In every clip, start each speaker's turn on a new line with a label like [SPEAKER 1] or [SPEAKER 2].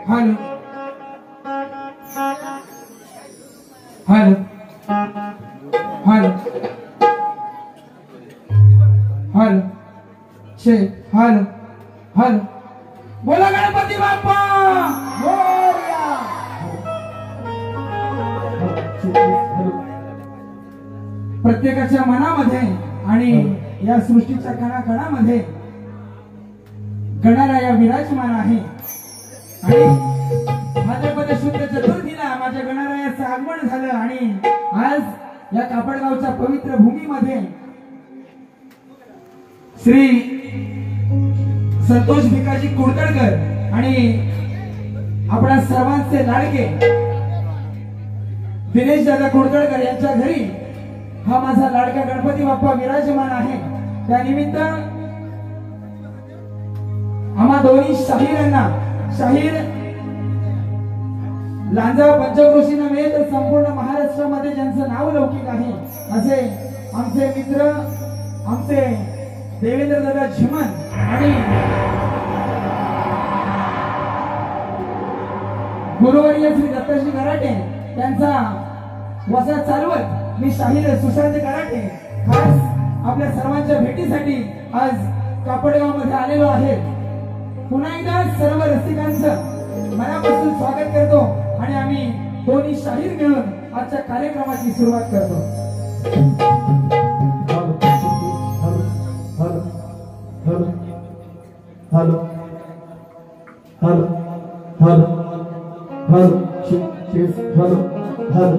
[SPEAKER 1] Hello hello hello hello छे hello hello बोला गणपती बाप्पा मोरया। प्रत्येकाच्या मनामध्ये आणि या सृष्टीच्या कणाकणामध्ये गणराया विराजमान आहे आणि भाद्रपद शुद्ध चतुर्थीला माझ्या गणरायाचं आगमन झालं आणि आज या कापडगावच्या पवित्र भूमीमध्ये श्री संतोष भिकाजी कुडतडकर आणि आपल्या सर्वांचे लाडके दिनेश दादा कुडतडकर यांच्या घरी हा माझा लाडका गणपती बाप्पा विराजमान आहे। त्यानिमित्त आम्हा दोन्ही शाहीरांना शाहीर लांजा पंचक्रोशी नव्हे तर संपूर्ण महाराष्ट्रामध्ये ज्यांचं नाव लौकिक आहे असे आमचे मित्र आमचे देवेंद्र दादा झिमन आणि गुरुवर्य श्री दत्ताजी कराटे त्यांचा वसा चालवत मी शाहीर सुशांत कराटे खास आपल्या सर्वांच्या भेटीसाठी आज कापडगाव मध्ये आलेलो आहे। पुन्हा एकदा सर्व रसिकांचं मनापासून स्वागत करतो आणि आम्ही दोन्ही शाहीर मिळून आजच्या कार्यक्रमाची सुरुवात करतो। Hello hello hello hello hello hello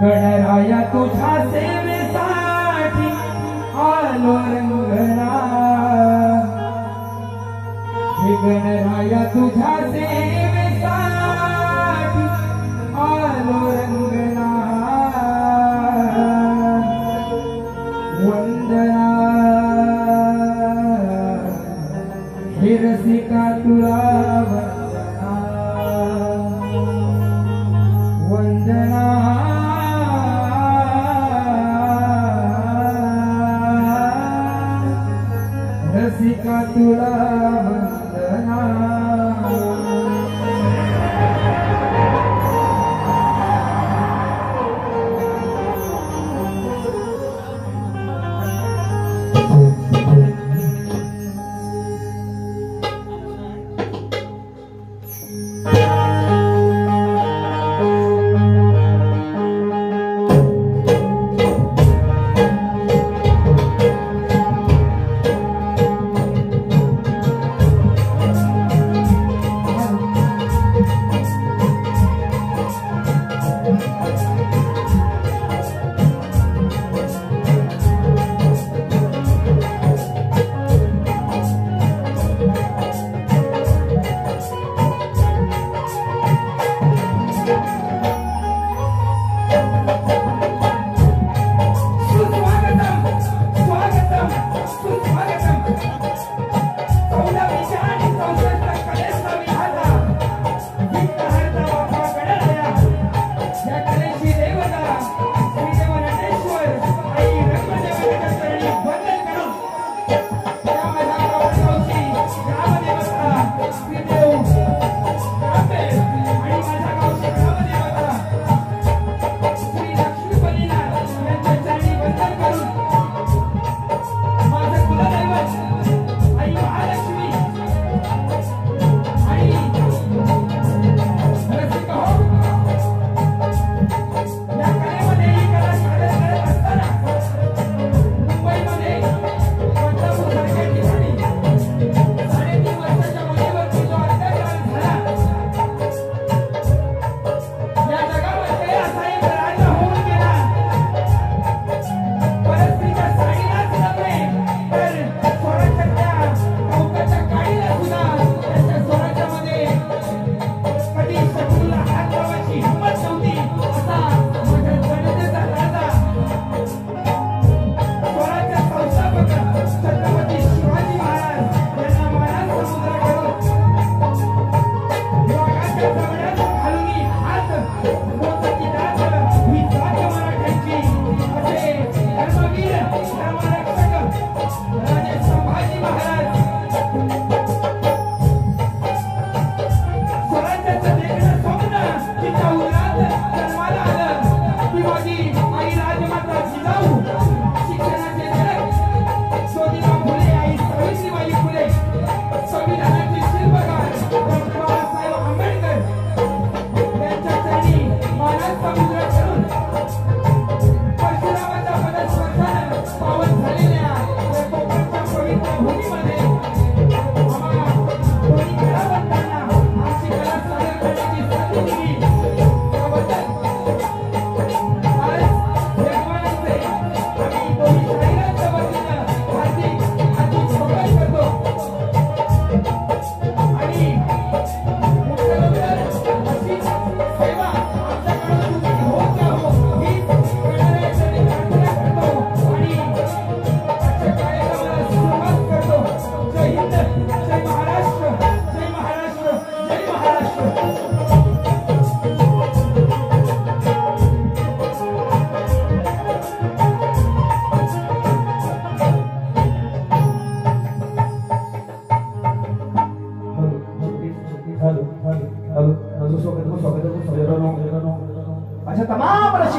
[SPEAKER 1] गणराया तुझ्या सेवेसाठी आलो रंगना हे गणराया तुझ्या सेवेसाठी आलो रंगना वंदना हे रसिका तुला वंदना वंदना रसिका तुला वंदना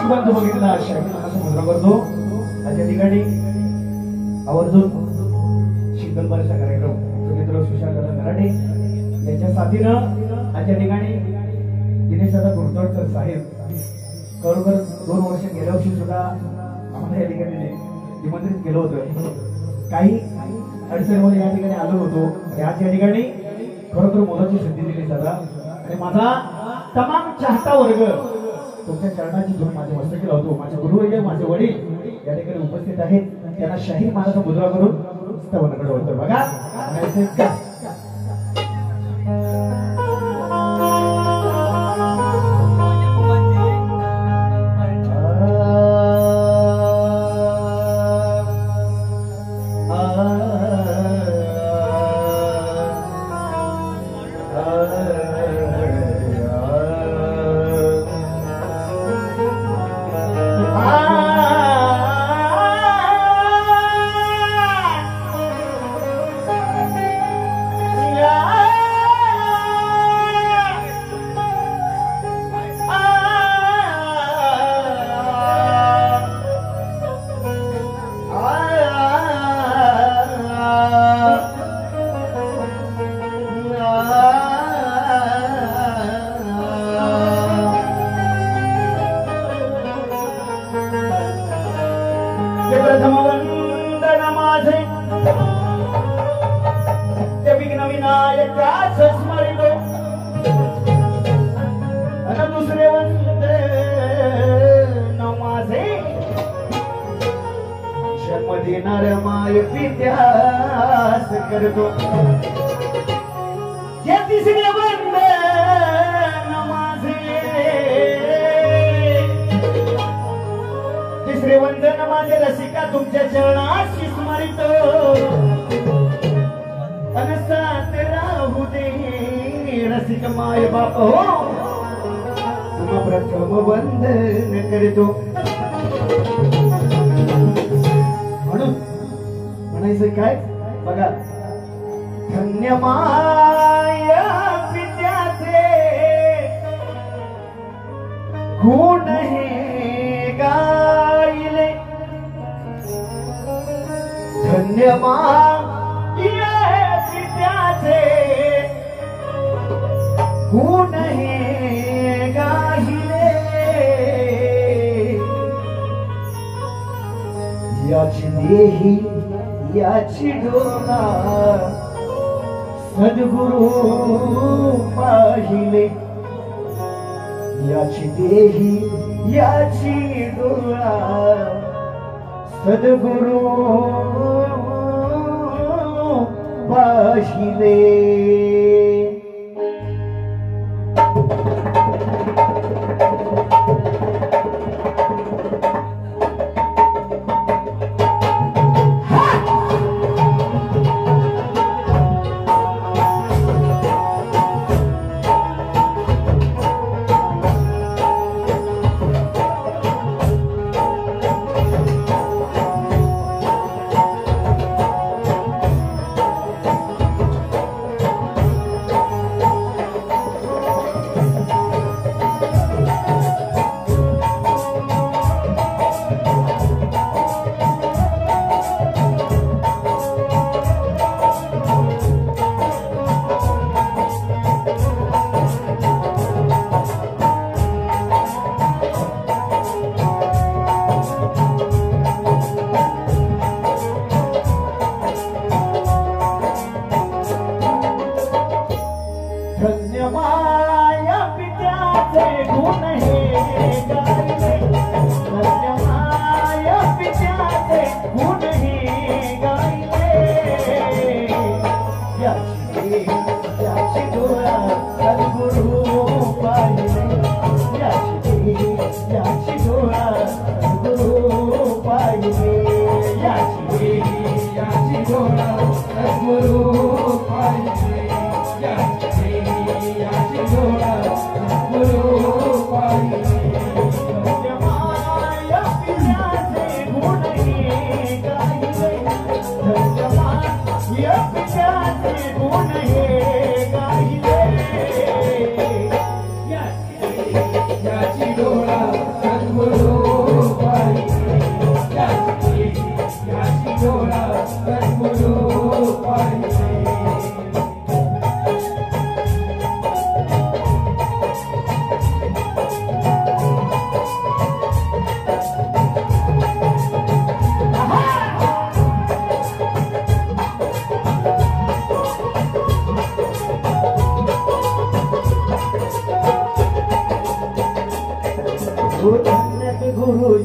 [SPEAKER 2] रसिक बंधू बघितला शाही मनाचा मुद्रा करतो त्या ठिकाणी आवर्जून शीतलभरचा कार्यक्रम मित्र सुशांत मराठे यांच्या साथीनं आजच्या ठिकाणी दिनेश दादा गुरतोडकर साहेब खरोखर 2 वर्ष गेल्या वर्षी सुद्धा आम्हाला या ठिकाणी निमंत्रित केलं होतं. काही अडचणीमध्ये या ठिकाणी आलो होतो. आज या ठिकाणी खरोखर मोलाची संधी दिली दादा आणि माझा तमाम चाहता वर्ग तुमच्या चरणाची धून माझ्या मस्तकी लावतो. माझे गुरुवर्य माझे वडील या ठिकाणी उपस्थित आहेत. त्यांना शाहीर महाराज मुद्रा करून स्तवनाकडे वळतो बघा. सद्गुरु पाहिले याची देही याची डोळा सद्गुरु पाहिले.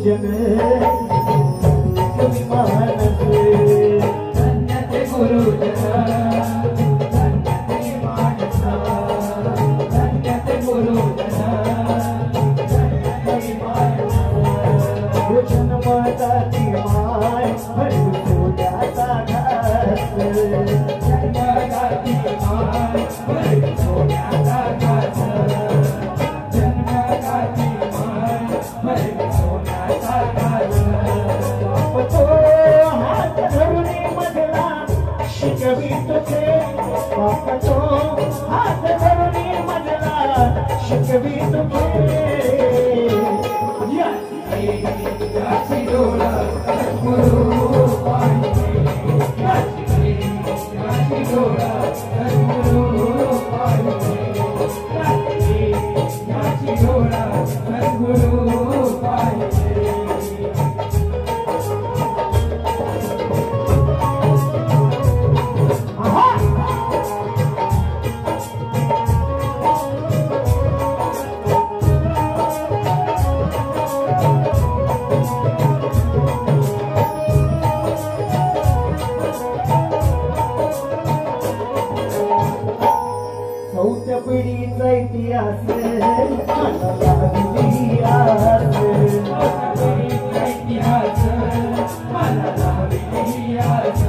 [SPEAKER 2] गुरुजन कवी मानस
[SPEAKER 1] धन्य ते गुरुजन धन्य ते मानस धन्य ते गुरुजन धन्य ते मानस
[SPEAKER 2] गुरुजन माताची माय सोन्याचा घास
[SPEAKER 1] जन्मदाती माय सोन्याचा घास जन्मदाती माय सोन्याचा घास
[SPEAKER 2] तो हात धरुणी मधला शिकवी तुझे बाप तो हात धरुणी मधला शिकवी तुझे
[SPEAKER 1] याची डोळा गुरु पाहिजे याची डोळा गुरु पाहिजे याची डोळा गुरु पाहिजे
[SPEAKER 2] चौथ्या पिढीचा इतिहास
[SPEAKER 1] इतिहास मला इतिहास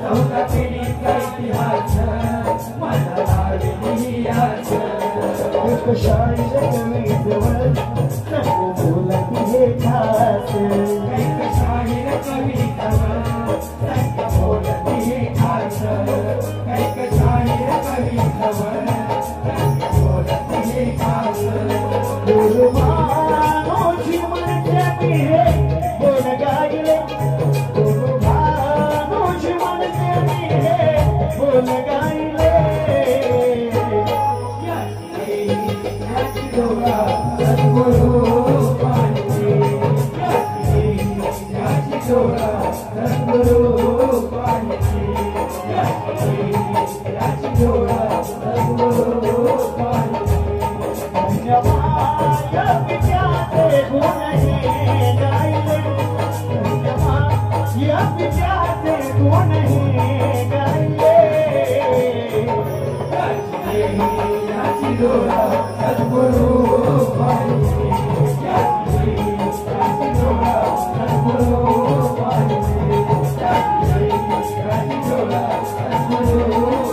[SPEAKER 1] चौथा पिढीचा इतिहास मला इतिहास
[SPEAKER 2] शाळेत कमी जवळ बोलती हे खास
[SPEAKER 1] शाहीर कवी बोलती हे खास शाहीर कवी बोलती हे खास
[SPEAKER 2] गुरुमानोची मनच्या पिढे बोल गायले गुरुमानोची मनच्या पिढे बोल गायले
[SPEAKER 1] सद्गुरु पाहिजे याची डोळा सद्गुरु पाहिजे याची डोळा सद्गुरु पाहिजे
[SPEAKER 2] धन्यवाद विद्याचे गुण हे गायले धन्यवाद या विद्याचे गुण हे गायले
[SPEAKER 1] याची डोळा सद्गुरु पाहिजे याची डोळा सद्गुरु पाहिजे याची डोळा सद्गुरु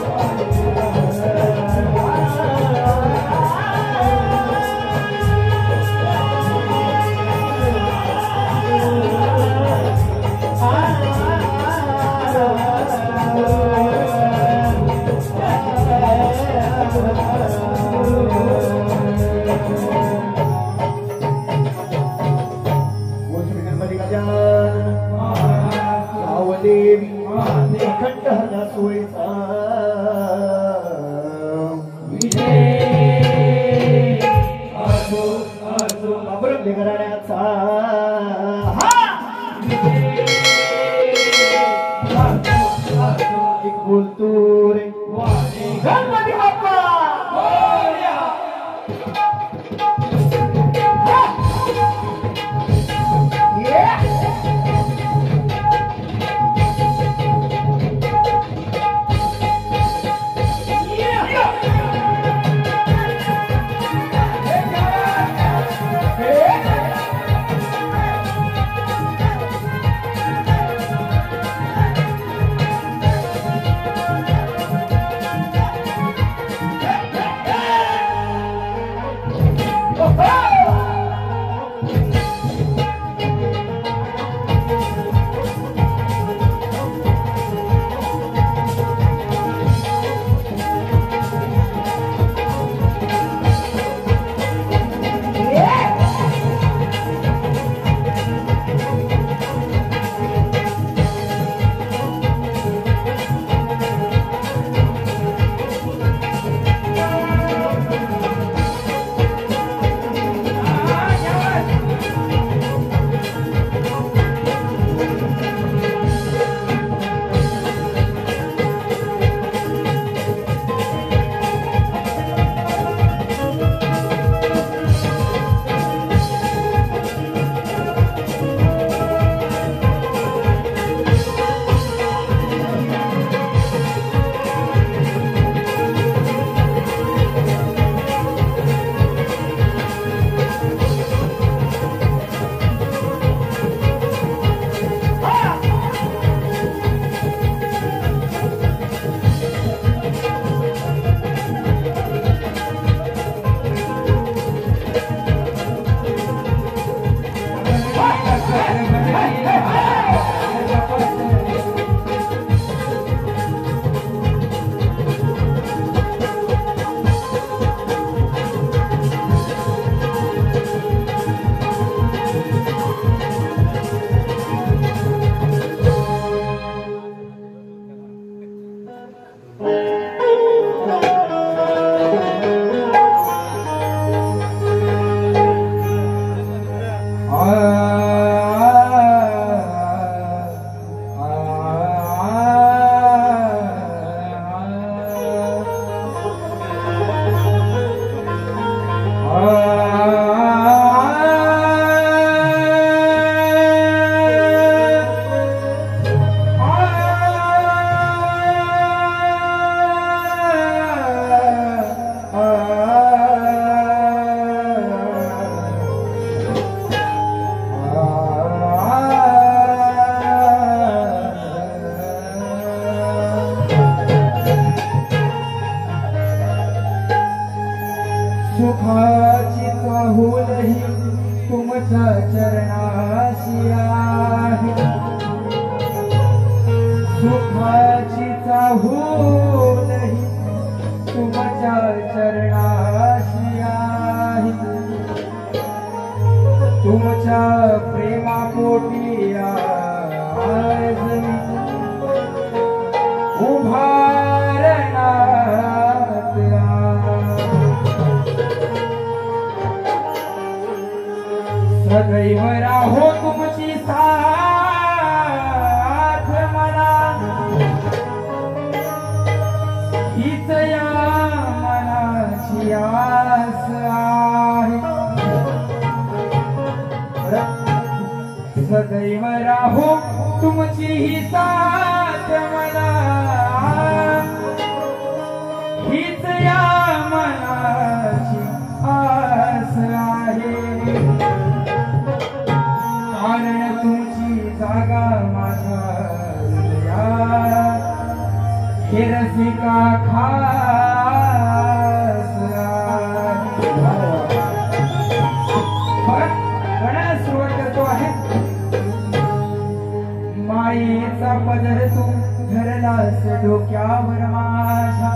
[SPEAKER 2] देवी खंडहरा सोयचा बाबरले घराण्याचा एक बोलतो रे गणपती बाप्पा
[SPEAKER 1] सुखाची चाहूलही तुमच्या चरणाशी आहे, सुखाची चाहूलही तुमच्या चरणाशी आहे, तुमच्या प्रेमापोटी आज मी उभारणार सदैव राहो तुमची साथ मला, हीच या मनाची आस आहे, सदैव राहो तुमची ही साथ मला, हीच या मनाची आस आहे, कारण तुमची जागा माझ्या हृदयात हे रसिका खास आहे. गणाला सुरुवात करतो आहे. मायेचा पदर तू धरलास डोक्यावर माझ्या,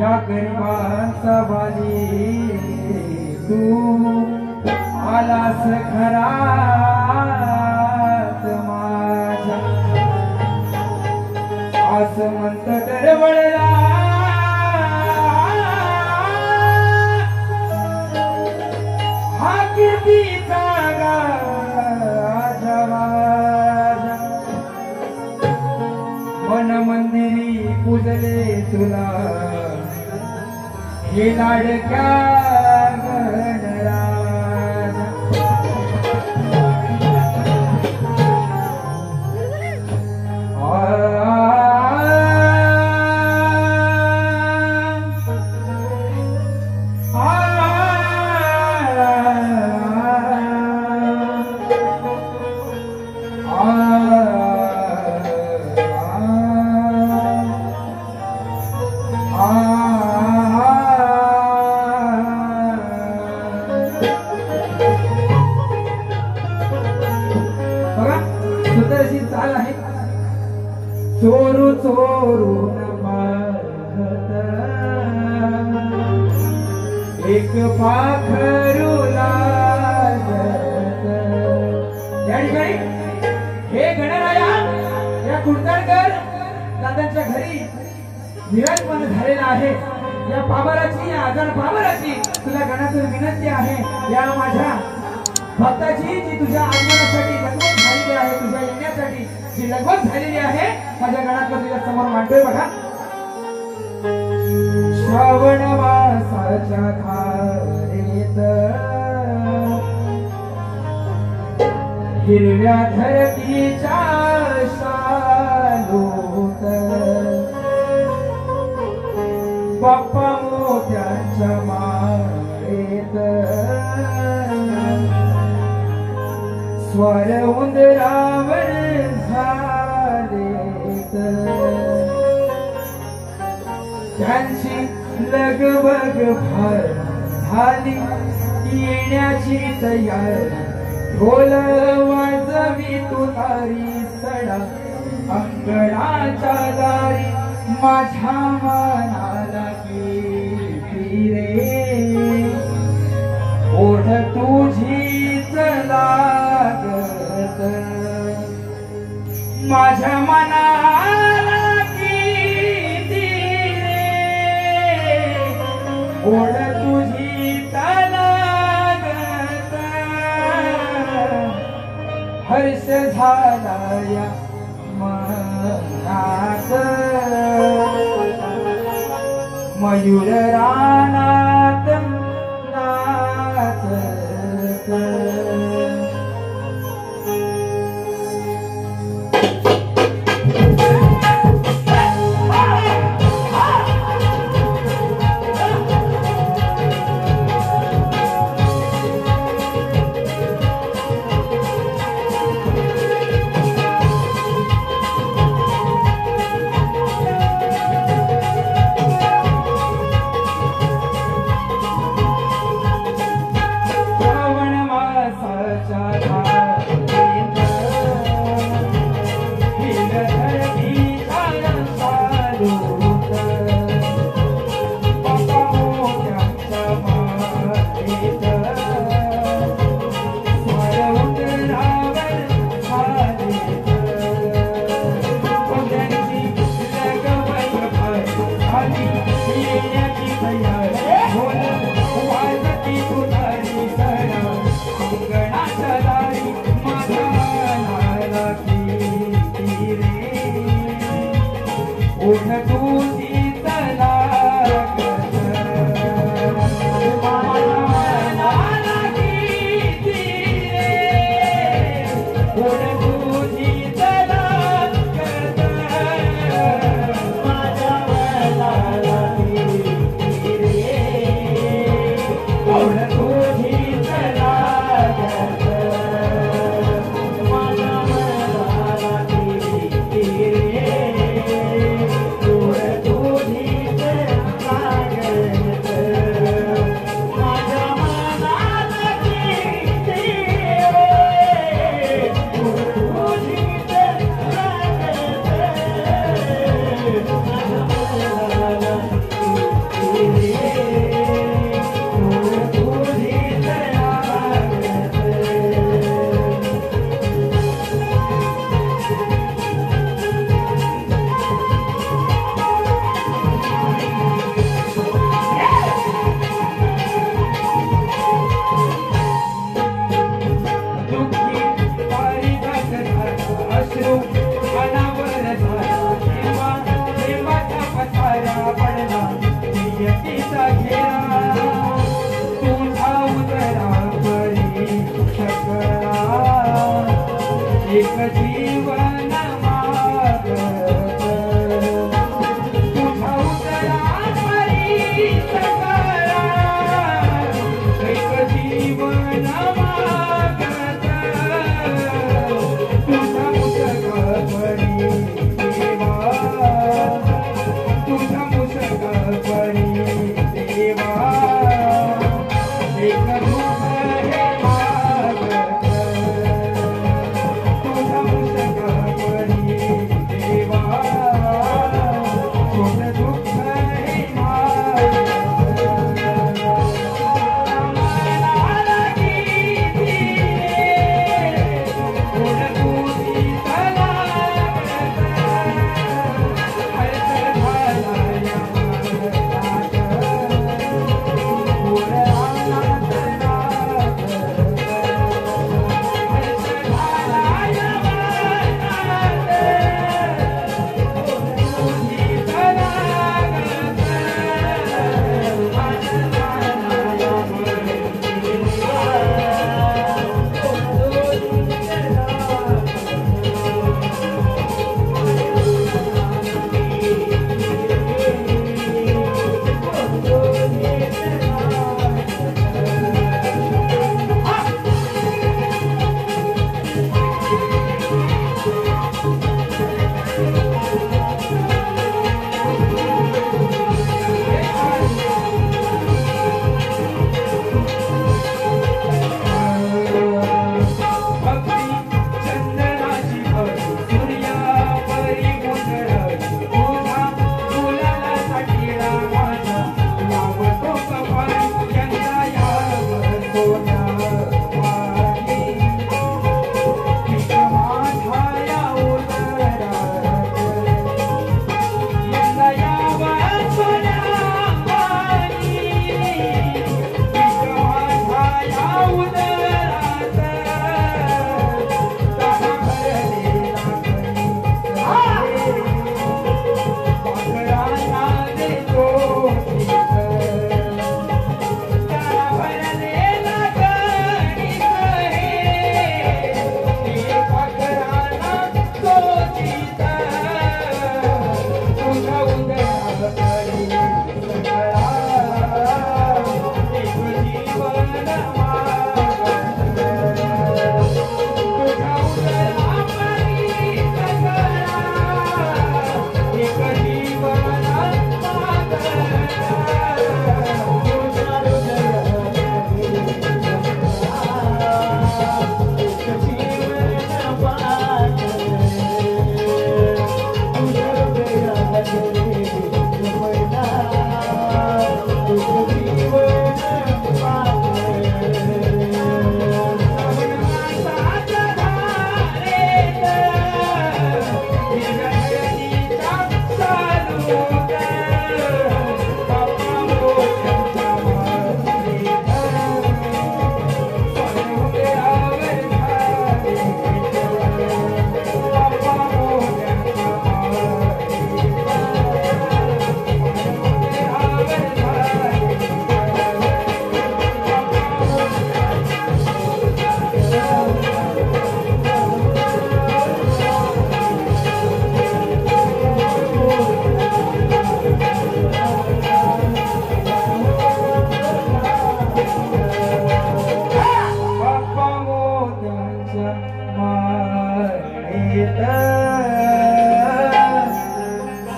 [SPEAKER 1] या गरिबांचा बाली तू आलास घरात माझ्या, असं म्हणत डरवळला हा कीर्तीचा गाजा माझ्या, मन मंदिरी पूजले तुला हे लाडक्या गणराजा. चोरू चोरून मागत एक पाखरू लागत. या ठिकाणी हे गणराया या कुडतरकर दादांच्या घरी विराजमान झालेला आहे. या पामराची या आजार पामराची तुला गणातून विनंती आहे, या माझ्या भक्ताची जी तुझ्या आगमनासाठी लगबग झालेली आहे, तुझ्या येण्यासाठी जी लगबग झालेली आहे, माझ्या गणातला तुझ्या समोर मांडतोय बघा. श्रावण मासाच्या धारेत हिरव्या धरतीच्या शालूत बाप्पा मोत्याच्या माळेत स्वर उंदरावर झालेत, त्यांची लगबग फार झाली येण्याची तयारी ढोल वाजवी तुतारी सडा अंगणाच्या दारी माझ्या मनाला की रे ओढ तुझीच लागत माझ्या मनाला किती रे ओढ तुझीच लागत हर्ष झाला या मनात मयूर रानात नाचत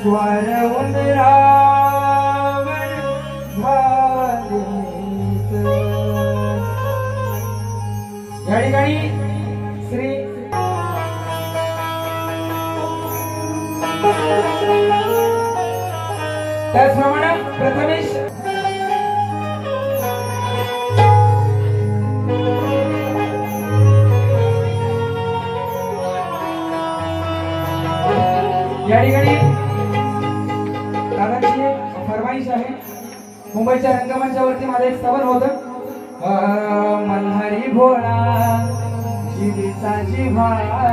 [SPEAKER 1] स्वार उंदरावर झालीत. या ठिकाणी श्री त्याचप्रमाणे प्रथमेश या ठिकाणी दादांची फरमाईश आहे. मुंबईच्या रंगमंचावरती माझं एक स्तवन होतं. मल्हारी भोळा जिवीचा जिव्हाळा,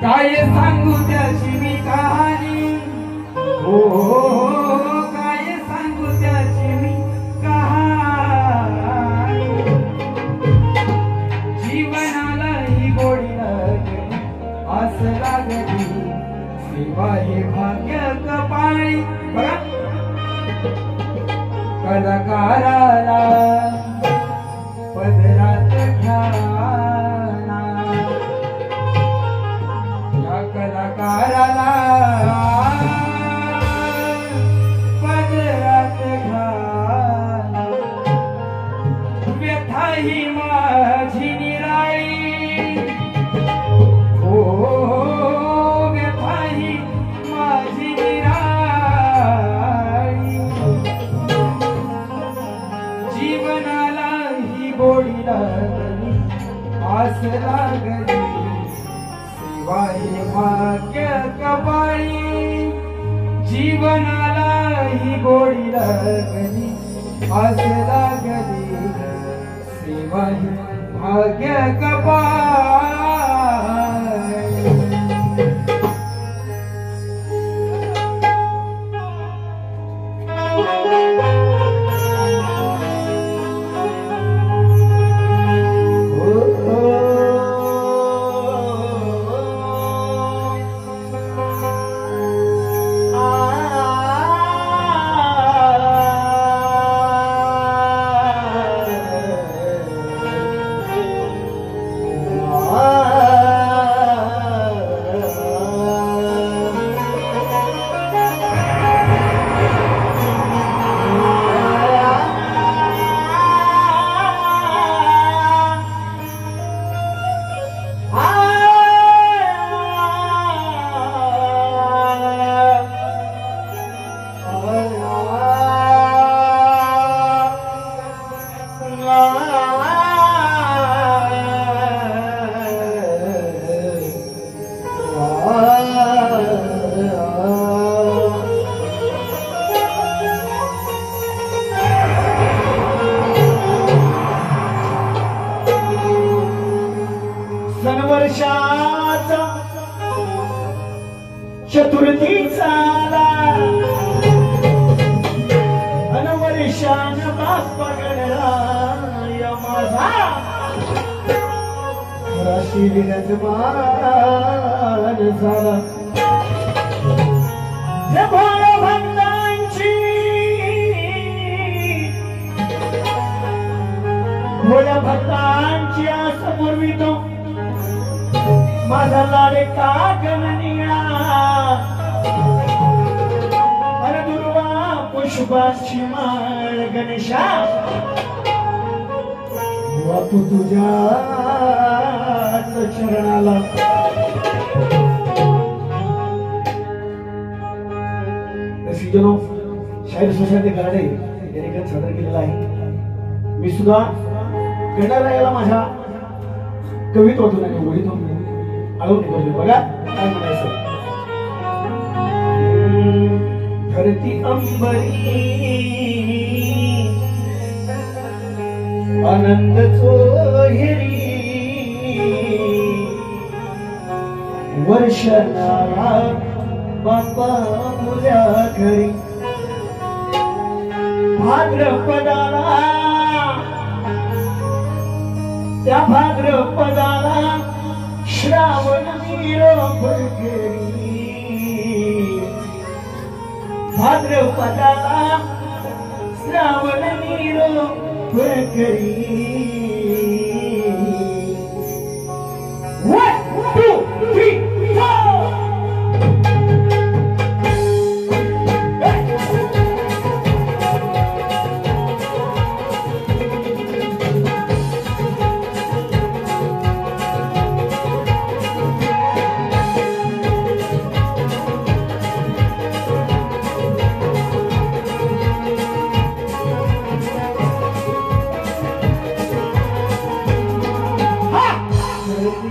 [SPEAKER 1] काय सांगू त्याची मी कहाणी. हो काय सांगू त्याची मी कहाणी. जीवनाला ही गोडी लागली आस लागली, सेवा हे भाग्य कपाळी. बघा कलाकाराला पदरात घ्याना, या कलाकाराला पदरात घ्याना. व्यथा ही माझी निराळी, हो व्यथा ही माझी निराळी. जीवनाला ही गोडी लागली आस लागली, सेवा ही भाग्य कपाळी. जीवनाला ही गोडी लागली आस लागली, सेवा ही भाग्य कपाळी.
[SPEAKER 2] सनवर्षाचा चतुर्थीचा अनवर्षान बाप गणराय माझा राशी विराजमान झाला. भोळ्या भक्तांची भोळ्या भक्तांची समोर वितो माझा लाडका गणनिया. अरे दुर्वा पुष्पाची माळ गणेशा बापू तुझ्याच चरणाला. जनो शाहीर सुशांत गाडे यांनी सादर केलेला आहे. मी सुद्धा गणरायाला माझ्या कवित्वातून आणि ओळीतून आळून निघालो. बघा काय म्हणायचं. धरती अंबरी आनंद चोहेरी वर्षाला बापा मुल्या घरी. भाद्रपदाला त्या भाद्रपदाला श्रावण निरोप करी. भाद्रपदाला श्रावण निरोप करी. 1, 2, 3, 4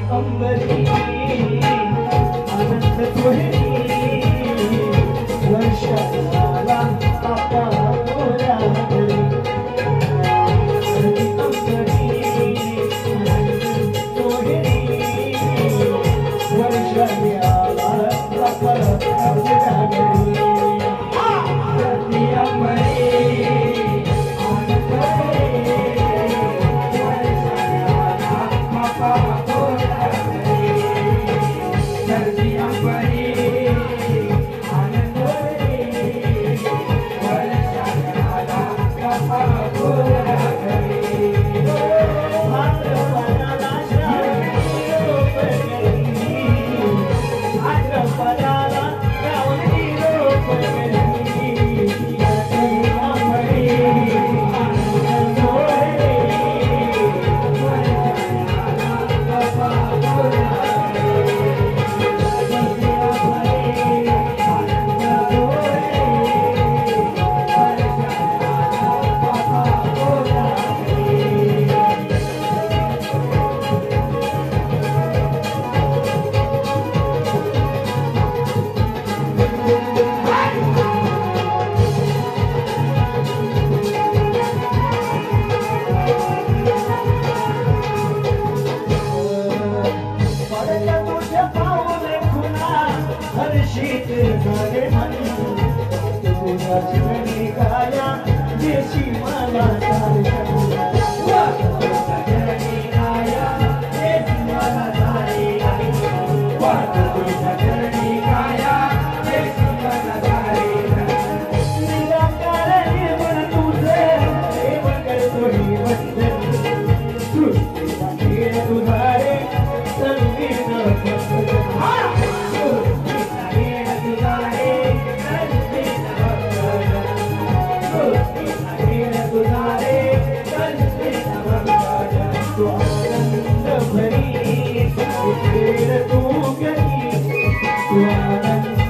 [SPEAKER 2] अंबरी आनंद सोहळी वर्षाला बाप्पा मोरया घरी धरती अंबरी आनंद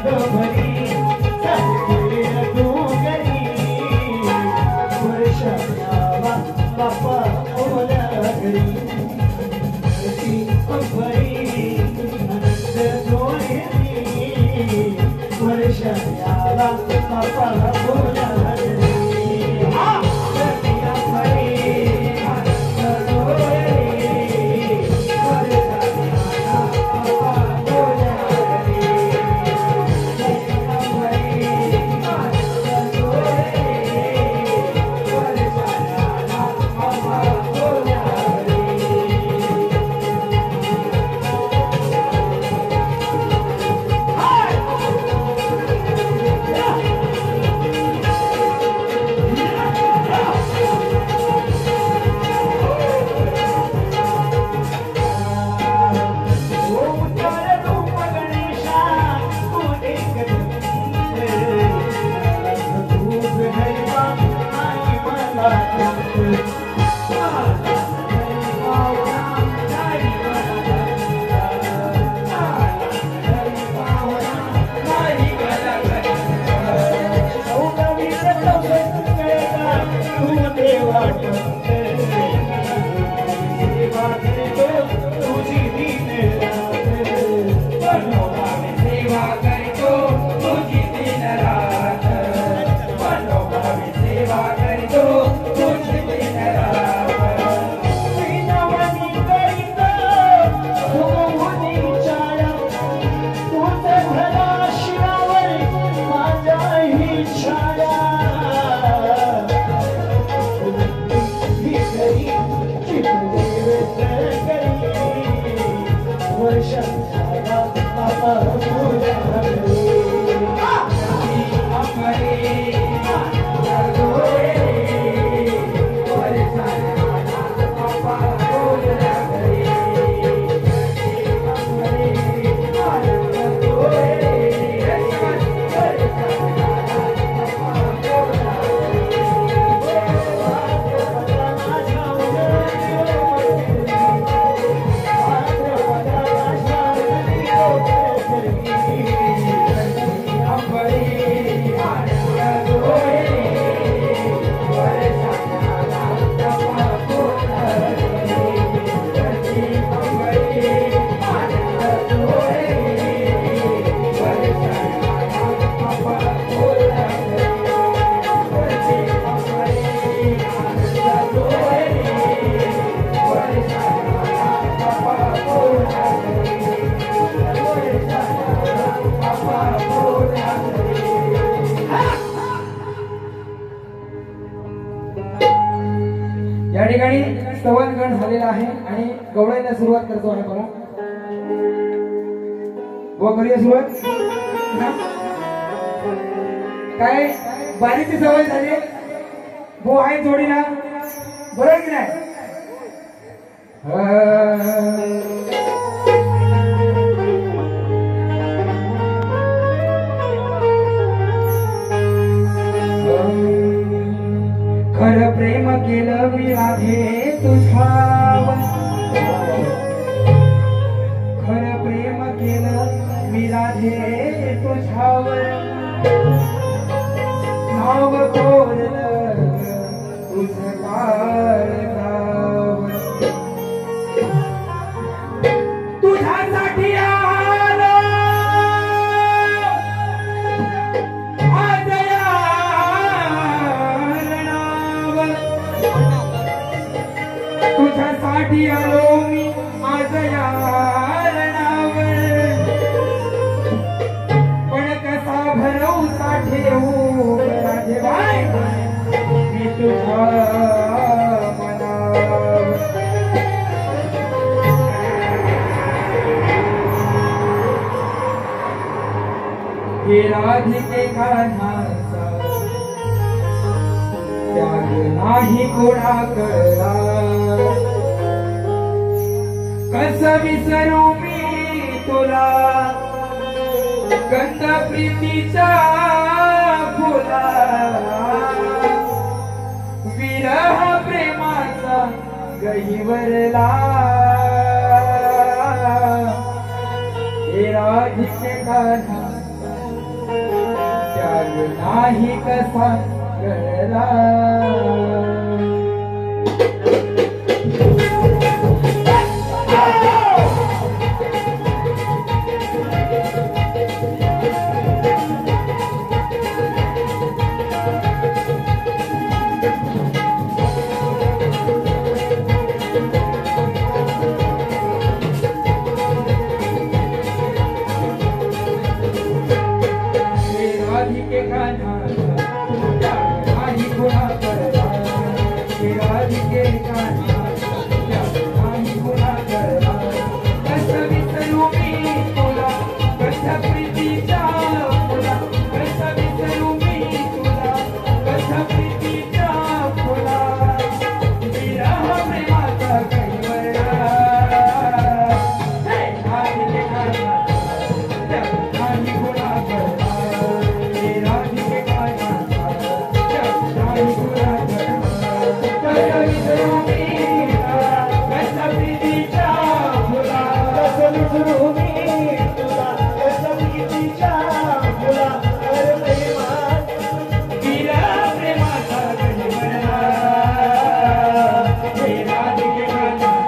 [SPEAKER 2] सोहळी वर्षाला बाप्पा मोरया घरी धरती अंबरी आनंद
[SPEAKER 3] Thank you.
[SPEAKER 1] झालेला आहे आणि गवळायला सुरुवात करतो आहे बघा. व करूया सुरुवात. काय बारीची सवय झाली भो आहे जोडीला बरोबर की नाही. खरं प्रेम केलं मी राधे तुझ्यावर. खरं प्रेम केलं मी राधे तुझ्यावर. नाव कोरलं तुझं काळजावर. तुझ्यासाठी आलो आज या रणावर. तुझ्यासाठी आलो मी आज या रणावर. पण कसा भरवसा ठेवू राधेबाई मी तुझ्या मनावर. हे राधिके कान्हाचा त्याग नाही कोणाकला. कसं विसरू मी तुला गंध प्रीतीच्या फुला. विरह प्रेमाचा गहिवरला. हे राधिके कान्हा त्याग नाही कसा कळला. राधिके कान्हाचा त्याग नाही कोणाकरला. हे राधिके कान्हाचा त्याग नाही कोणाकरला. कसं विसरू मी तुला कसं प्रीतीच्या फुला. कसं विसरू मी तुला कसं प्रीतीच्या फुला. विरह प्रेमाचा कैवळा. राधिके कान्हाचा त्याग नाही कोणाकरला. प्रेमाचा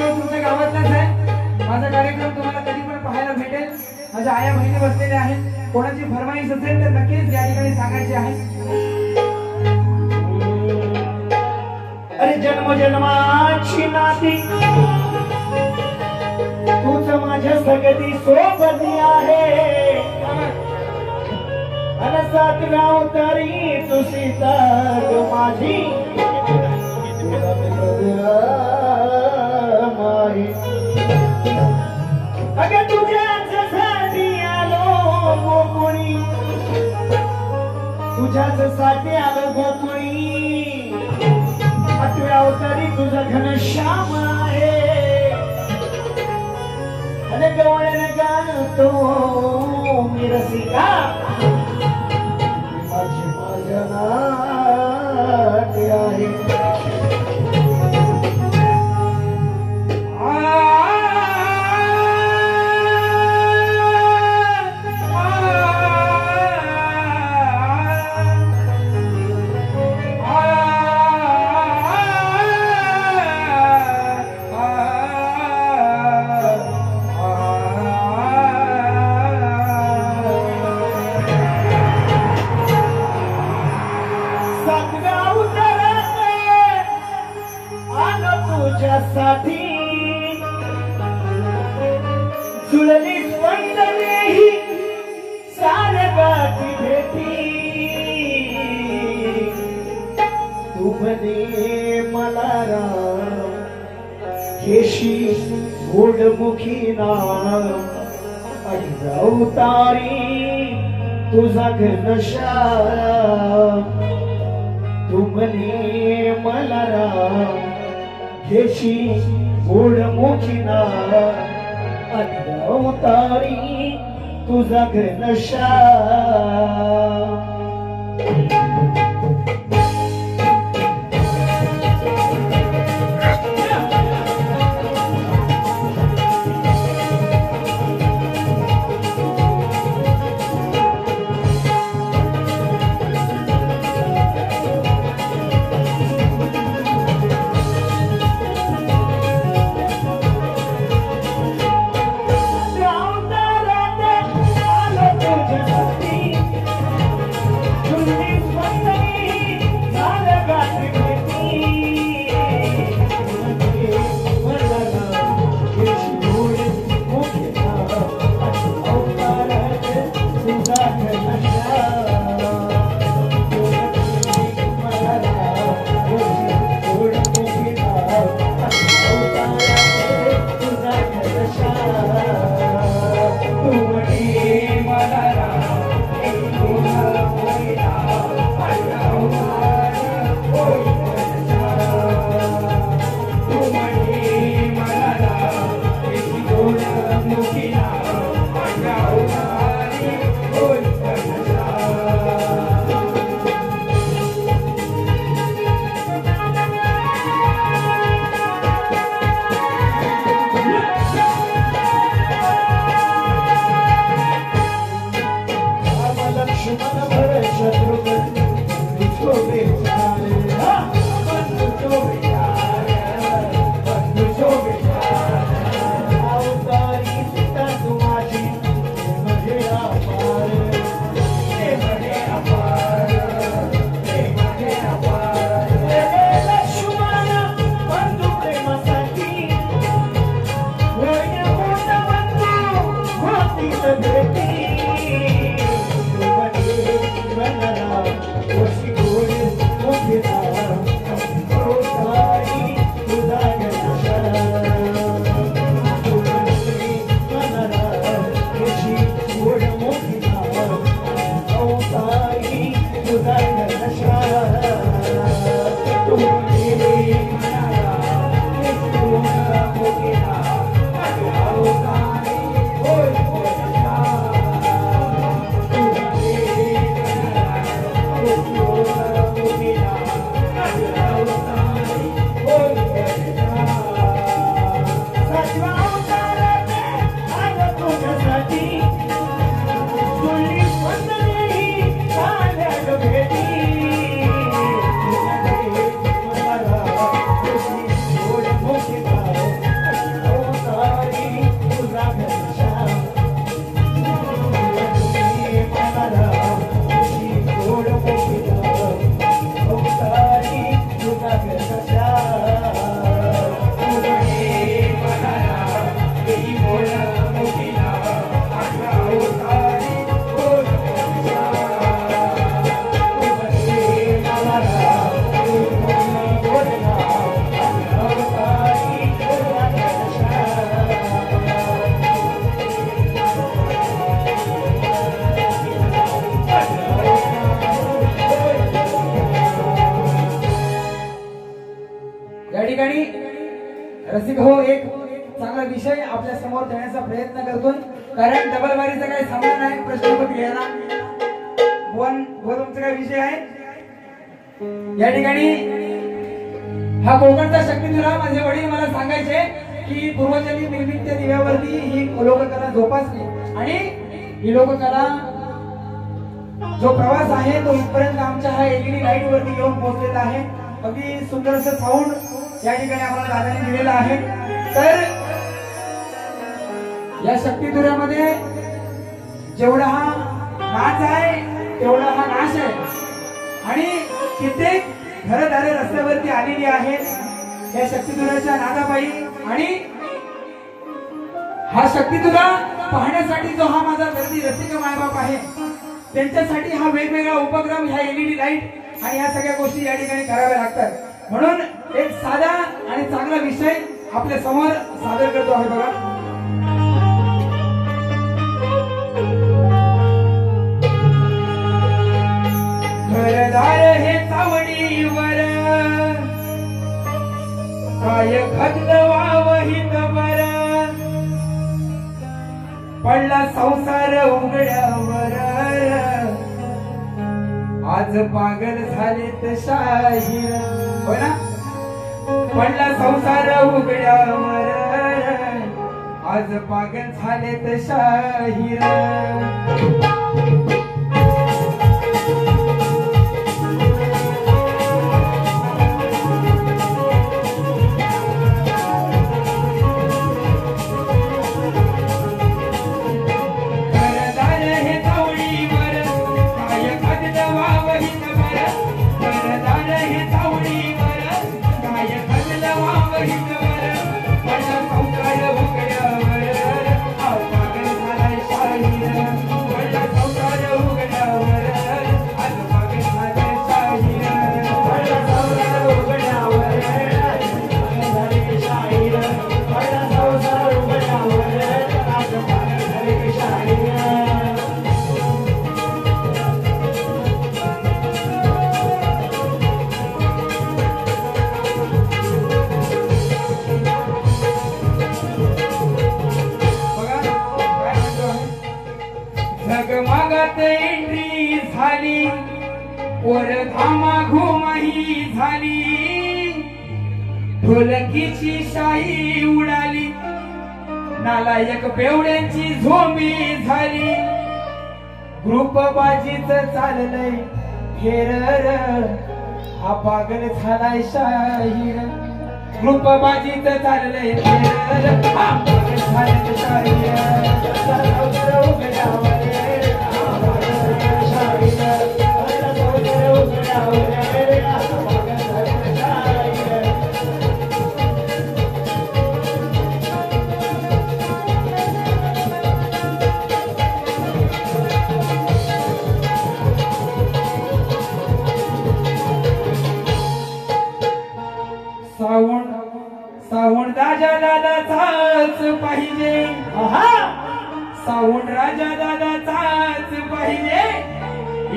[SPEAKER 1] तुमच्या गावातलाच आहे. माझा कार्यक्रम तुम्हाला कधी पण पाहायला भेटेल. माझ्या आया बहिणी बसलेल्या आहेत. कोणाची फरमाईश असेल तर नक्कीच या ठिकाणी सांगायची आहे.
[SPEAKER 2] अरे जन्म जन्माची नाती तूच माझ्या सगळी सोबती आहे. अन सातव्या अवतारी तू सीता ग माझी माई. अगं तुझ्याच साठी आलो गोकुळी, तुझ्याच साठी आलो गोकुळी. आठव्या अवतारी तुझा घनश्याम आहे. अरे गवळण गातो मी रसिका माझी माझ्या नाट्य आहे. साठी जुळली स्पंदने साऱ्या गाठी भेटी. तू म्हणे मला राम केशी गोडमुखी नाम. अवतारी तुझा घनश्याम. तू म्हणे मला राम केशी गोडमुखी नाम. अवतारी तुझा घनश्याम.
[SPEAKER 1] रसिक हो एक चांगला विषय आपल्या समोर देण्याचा प्रयत्न करतो, कारण डबल बारीचा काही सामान नाही. प्रश्नपत्र घ्यायला तुमचा काय विषय आहे या ठिकाणी? हा कोकणचा शक्तिधुरा. माझे वडील मला सांगायचे की पूर्वजांनी निर्मित दिव्यावरती ही लोककला जोपासली आणि ही लोककला जो प्रवास आहे तो इथपर्यंत आमच्या हा एलईडी लाईट वरती येऊन पोहोचलेला आहे. अगदी सुंदर असं साऊंड या ठिकाणी आम्हाला दादाने दिलेला आहे. तर या शक्तिधुऱ्यामध्ये जेवढा हा नाच आहे तेवढा हा नाश आहे आणि कित्येक घरदारे रस्त्यावरती आलेली आहेत या शक्तिधुऱ्याच्या नादाबाई. आणि हा शक्तिधुरा पाहण्यासाठी जो हा माझा गर्दी रसिक मायबाप आहे त्यांच्यासाठी हा वेगवेगळा उपक्रम, ह्या एलईडी लाईट आणि ह्या सगळ्या गोष्टी या ठिकाणी कराव्या लागतात. म्हणून एक साधा आणि चांगला विषय आपल्या समोर सादर करतो आहे बघा. घरदार हे चावडीवर काय घातलं वावहित बर, पडला संसार उघड्यावर आज पागल झालेत शाहीर. होय ना? पडला संसार उघड्यावर आज पागल झालेत शाहीर. जगमगात एंट्री झाली वर धामा घुमही झाली, ढोलकीची शाही उडाली, नालायक बेवड्यांची झोंबी झाली. ग्रुप बाजीच चाललंय हेरर हा पागल झालाय शाहीर. ग्रुप बाजीच चाललंय हेरर हा पागल झालाय शाहीर. सावंड राजा दादाचाच पाहिजे, सावंड राजा दादाचाच पाहिजे,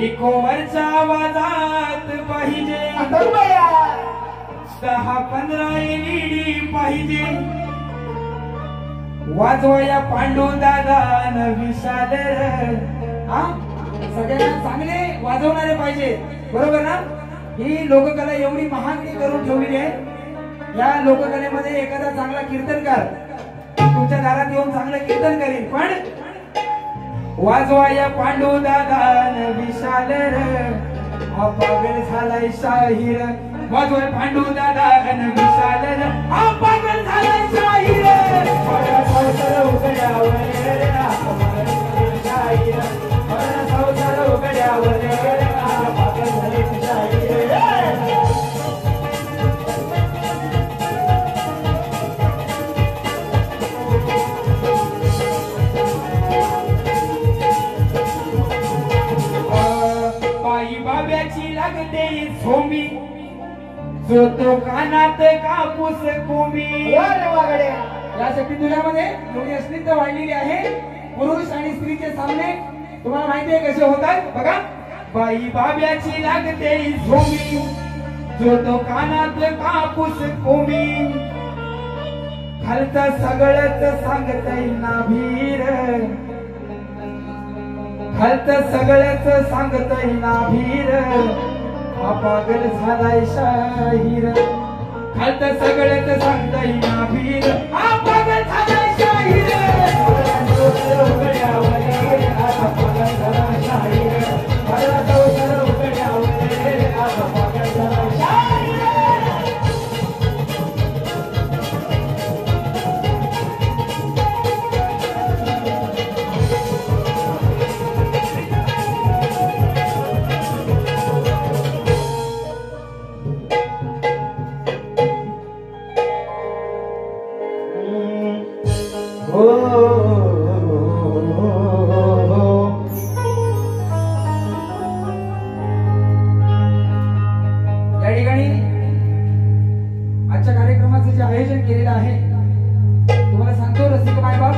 [SPEAKER 1] इकोवरच्या आवाजात पाहिजे, 10-15 एलईडी पाहिजे, वाजवाया पांडू दादा विशाल. सगळ्यांना चांगले वाजवणारे पाहिजे, बरोबर ना? ही लोककला एवढी महागडी करून ठेवली आहे. या लोककलेमध्ये एखादा चांगला कीर्तनकार तुमच्या दारात येऊन चांगलं कीर्तन करेल, पण वाजवाया पांडू दादा विशाल हा पागल झालाय शाहीर. वाजवाय पांडू दादा विशाल हा पागल झालाय शाहीर. लागते झोंबी जो तो कानात कापूस कोंबी. या शक्तिधुऱ्यामध्ये एवढी अस्मिता वाढलेली आहे. पुरुष आणि स्त्रीचे सामने तुम्हाला माहिती आहे कसे होतात बघा. बाई बाब्याची लागते झोंबी जो तो कानात कापूस कोंबी, खालचं सगळ्याच सांगता येईना भीर, खालचं सगळ्याच सांगता येईना भीर, हा पागल झालाय शाहीर, खालचं सगळ्याच सांगता येईना भीर, हा पागल झालाय शाहीर, आजच्या कार्यक्रमाचं जे आयोजन केलेलं आहे तुम्हाला सांगतो रसिक मायबाप,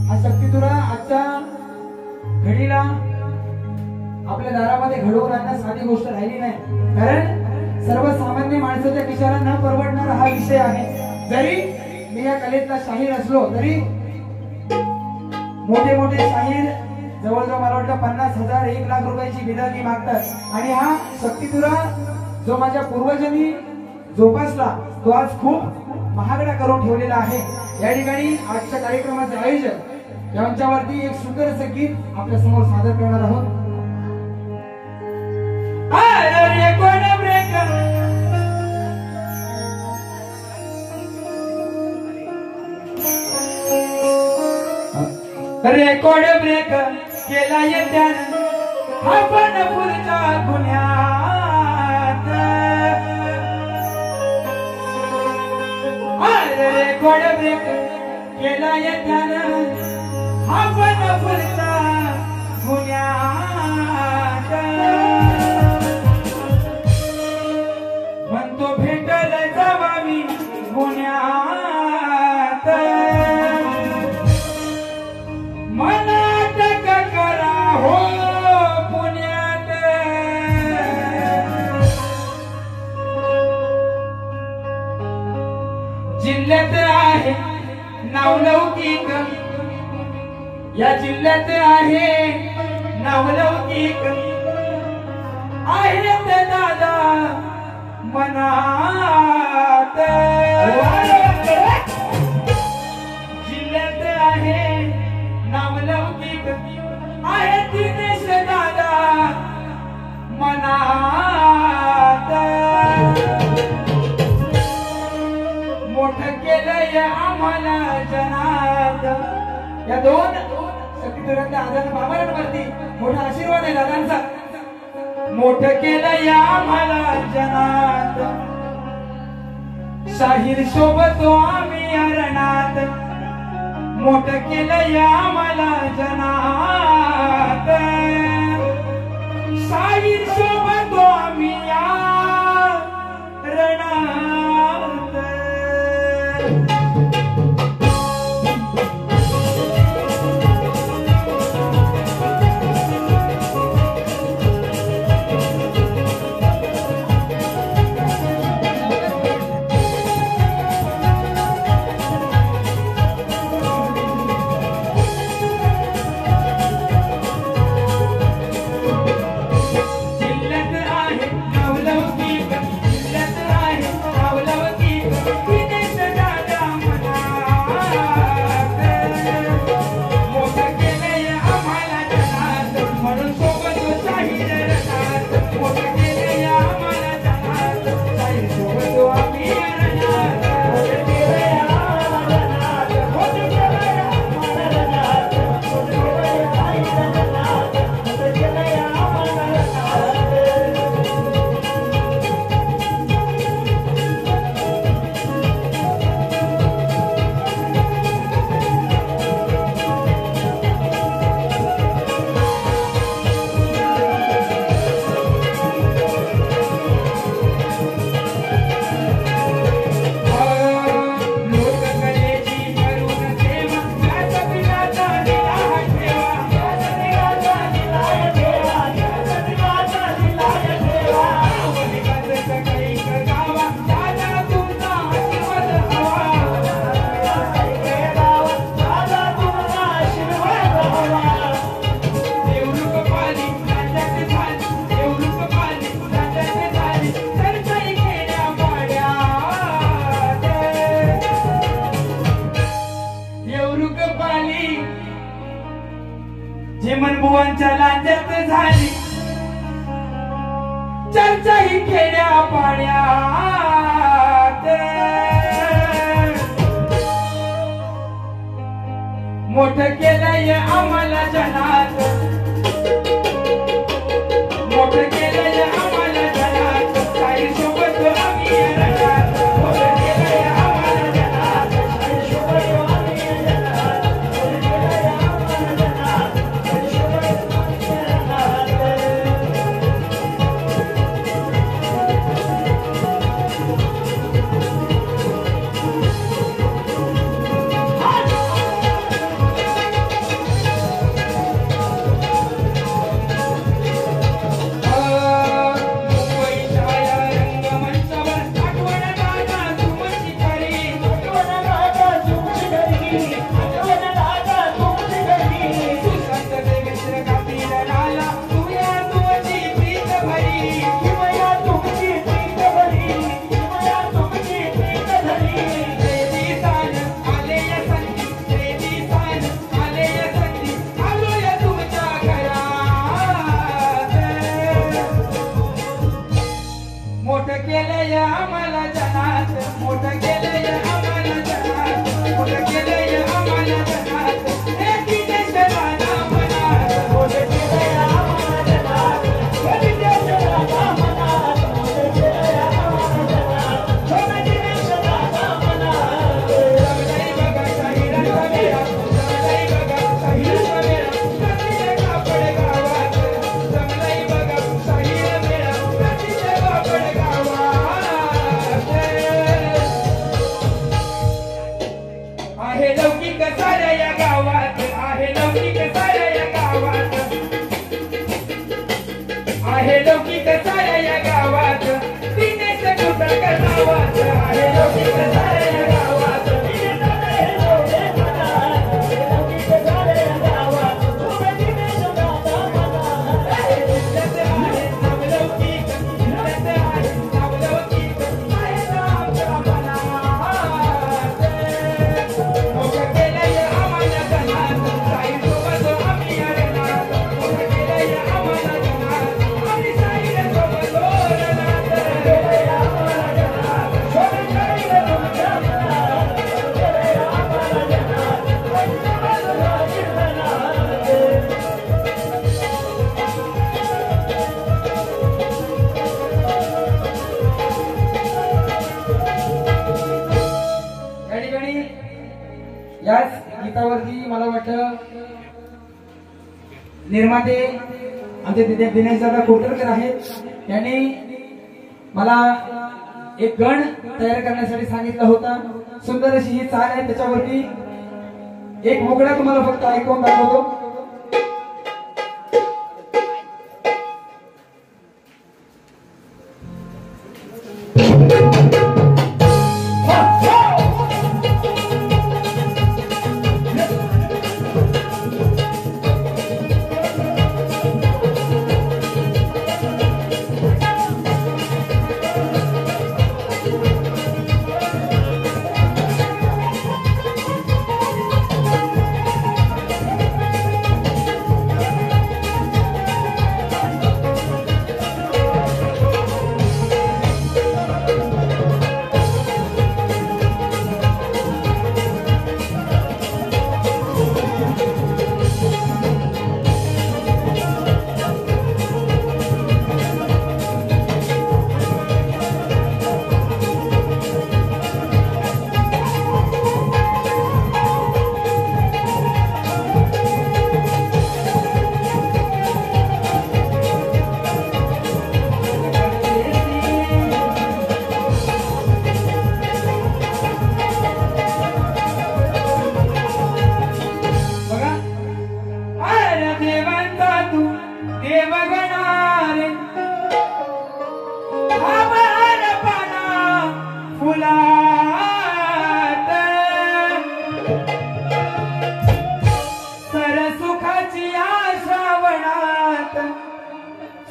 [SPEAKER 1] हा शक्तितुरा आजच्या घडीला आपल्या दारामध्ये घडवून आणणं साधी गोष्ट राहिली नाही, कारण सर्वसामान्य माणसाच्या खिशाला न परवडणारा हा विषय आहे. जरी मी या कलेतला शाहीर असलो तरी मोठे मोठे शाहीर जवळजवळ मला वाटतं 50,000 1,00,000 रुपयाची बिदागी मागतात, आणि हा शक्तितुरा जो माझ्या पूर्वजांनी जोपासला तो आज खूप महागडा करून ठेवलेला आहे. या ठिकाणी आजच्या कार्यक्रमाचे आयोजन यांच्यावरती एक सुंदर असं गीत आपल्या समोर सादर करणार आहोत. रेकॉर्ड ब्रेक केला येत्यानं आपण पुढच्या गुन्ह्यात, रेकॉर्ड ब्रेक केला येत्यानं आपण पुढच्या गुन्ह्यात, म्हणतो भेटल जावा मी गुन्ह्यात, मला अटक करा हो पुण्यात, जिल्ह्यात आहे नावलौकिक, या जिल्ह्यात आहे नावलौकिक, आहे ते दादा मनात, जिल्ह्यात आहे नावलौकिक, आहे दिनेश दादा मनात, मोठं केलंय आम्हाला जनात. या दोन शक्तितुरांच्या आदर बाबांवरती मोठा आशीर्वाद आहे दादांचा. मोठं केलंय आम्हाला जनात, शाहीर शोभतो आम्ही अरणात, मोठं केलंय आम्हाला जनात, शाहीर शोभतो आम्ही रणात. बुवांच्या लांज्यात झाली चर्चा ही खेड्या पाड्यात मोठं केलंय आम्हाला जनात मोठं केलंय आम्हाला जनात काही सोबत आम्ही रणात मोठं केलंय आम्हाला जनात काही सोबत आम्ही रणात मोठं केलंय आम्हाला जनात काही सोबत आम्ही रणात मोठं केलंय आम्हाला जनात मोठं केलंय आम्हाला जनात मोठं केलंय आम्हाला जनात एकीने शराना मनात मोठं केलंय आम्हाला जनात एकीने शराना मनात मोठं केलंय आम्हाला जनात एकीने शराना मनात जमलंय बघा शाहिराचा मेळा जमलंय बघा शाहिराचा मेळा प्रतिष्ठा कापड गावात जमलंय बघा शाहीर मेळा प्रतिष्ठा कापड आहे लौकिक साऱ्या या गावात आहे लौकिक साऱ्या या गावात आहे लौकिक साऱ्या या गावात दिनेश कुठं गावात आहे लौकिक साऱ्या या गावात दिनेश साऱ्या या गावात दिनेश आहे नवलौकिक आहे नवलौकिक आहे आमच्या मनात मोठं केलंय आम्हाला जनात साई सोबत आम्ही रणात मोठं केलंय आम्हाला जनात आम्ही साई सोबत रणात केलंय आम्हाला जनात सोबत साई तुमच्या मनात केलंय आम्हाला जनात साई सोबत आम्ही रणात या ठिकाणी याच गीतावरती मला वाटतं निर्माते आमचे तिथे दिनेश दादा कोटरकर आहेत त्यांनी मला एक गण तयार करण्यासाठी सांगितलं होतं सुंदर अशी ही चाल आहे त्याच्यावरती एक मोकळा तुम्हाला फक्त ऐकून दाखवतो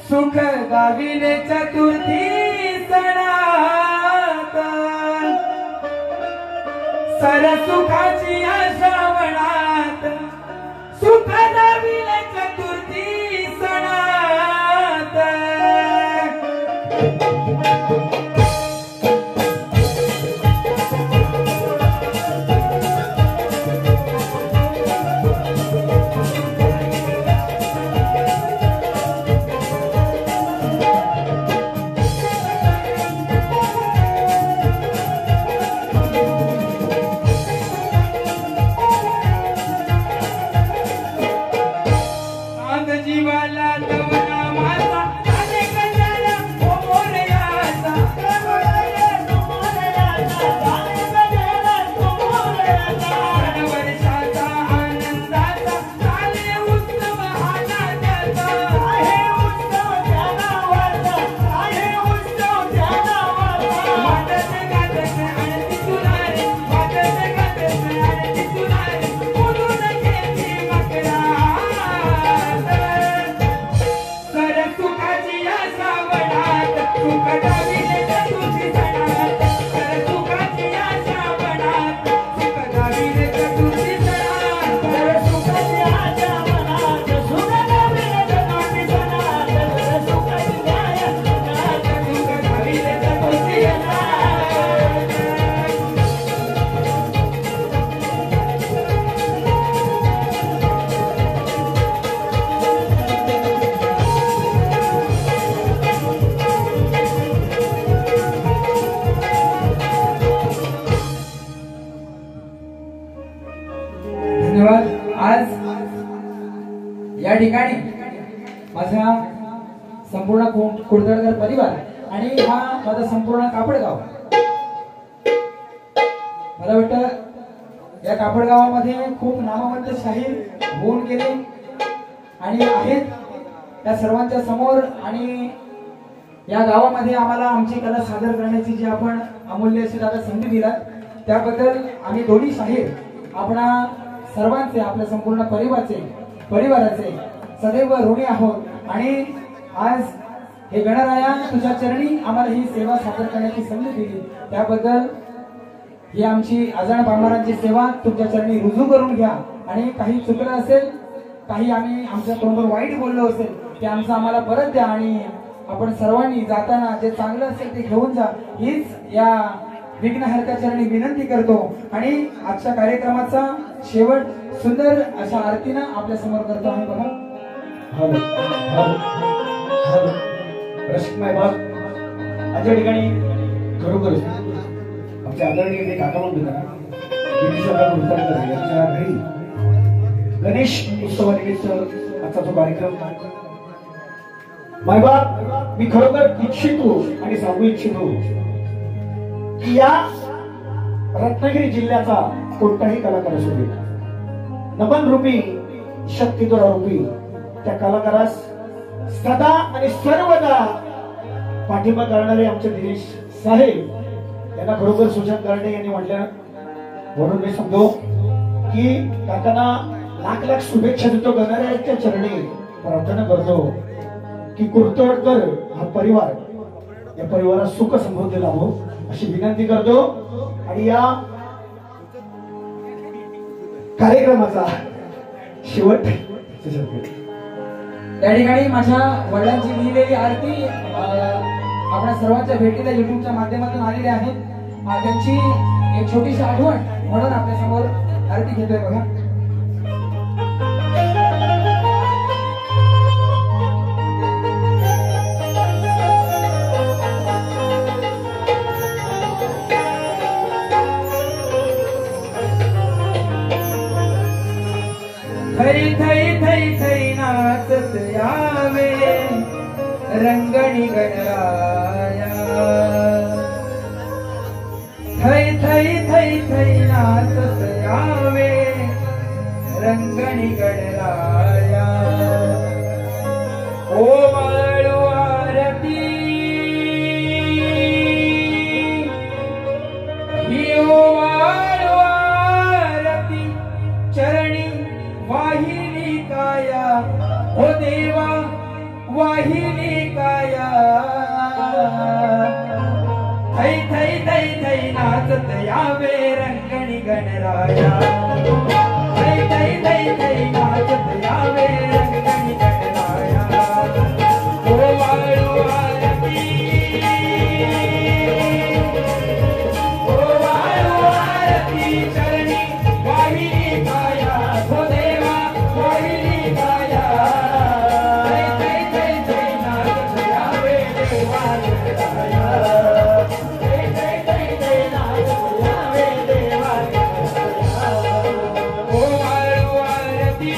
[SPEAKER 1] सुख गाविले चतुर्थी सणात सरसुखाची श्रावणात सुख गाविले चतुर्थी धन्यवाद. आज या ठिकाणी माझा संपूर्ण कुडतरकर परिवार आणि हा माझा संपूर्ण कापडगाव, मला वाटतं या कापडगावामध्ये खूप नामवंत शाहीर होऊन गेले आणि आहेत त्या सर्वांच्या समोर. आणि या गावामध्ये आम्हाला आमची कला सादर करण्याची जी आपण अमूल्य अशी दादा संधी दिला त्याबद्दल आम्ही दोन्ही शाहीर आपणा सर्वांचे, आपल्या संपूर्ण परिवाराचे सदैव ऋणी आहोत. आणि आज हे गणराया तुझ्या चरणी आम्हाला ही सेवा सादर करण्याची संधी दिली त्याबद्दल ही आमची आजाण बांगरांची सेवा तुमच्या चरणी रुजू करून घ्या. आणि काही चुकलं असेल, काही आम्ही आमच्या तोंडावर वाईट बोललो असेल ते आमचं आम्हाला परत द्या. आणि आपण सर्वांनी जाताना जे चांगलं असेल ते घेऊन जा, हीच या विघ्नहर्त्या चरणी विनंती करतो. आणि आजच्या कार्यक्रमाचा शेवट सुंदर अशा आरतीनं आपल्या समोर करतो आम्ही. बघा
[SPEAKER 2] रसिक मायबाप आजच्या ठिकाणी खरोखर आमच्या आदरणीय काका म्हणून यांच्या घरी गणेश उत्सवानिमित्त आजचा तो कार्यक्रम. मायबाप मी खरोखर इच्छितो आणि सांगू इच्छितो की या रत्नागिरी जिल्ह्याचा कोणताही कलाकार असू दे, नमन रूपी शक्तिद्वारा रूपी त्या कलाकारास सदा आणि सर्वदा पाठिंबा करणारे आमचे दिनेश साहेब यांना खरोखर सूचन करणे यांनी म्हटलं. म्हणून मी सांगतो की काकांना लाख लाख शुभेच्छा देतो. गणरायाच्या चरणी प्रार्थना करतो की कुर्तोडकर हा परिवार, या परिवारात सुख समृद्धी लाभो अशी विनंती करतो. आणि या कार्यक्रमाचा शेवट
[SPEAKER 1] त्या ठिकाणी माझ्या वडिलांची लिहिलेली आरती आपल्या सर्वांच्या भेटीला युट्यूबच्या माध्यमातून आलेली आहे. त्यांची एक छोटीशी आठवण म्हणून आपल्या समोर आरती घेतोय. बघा थई थई थई थई नाचत यावे रंगणी गणराया. थई थई थई थई नाचत यावे रंगणी गणराया. ओ वाळू आरती ही ओ वाळू आरती चरणी वाहिनी काया. ओ देवा वाहिनी काया. थई थई थई थई नाचत यावे रंगणी गणराया. थई थई थई थई नाचत यावे रंगणी गणराया. ओ वाळू आरती ओ वाळू आरती चरणी वाहिनी काया. ओ देवा वाहिनी काया. थई थई थई थई नाचत यावे देवा गणराया. थई थई थई थई नाचत यावे देवा गणराया. ओ वाळू आरती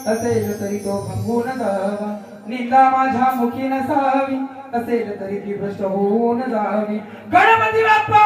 [SPEAKER 1] असेल तरी तो भंगून जावा निंदा माझ्या मुखी नसावी असेल तरी ती भ्रष्ट होऊन जावी गणपती बाप्पा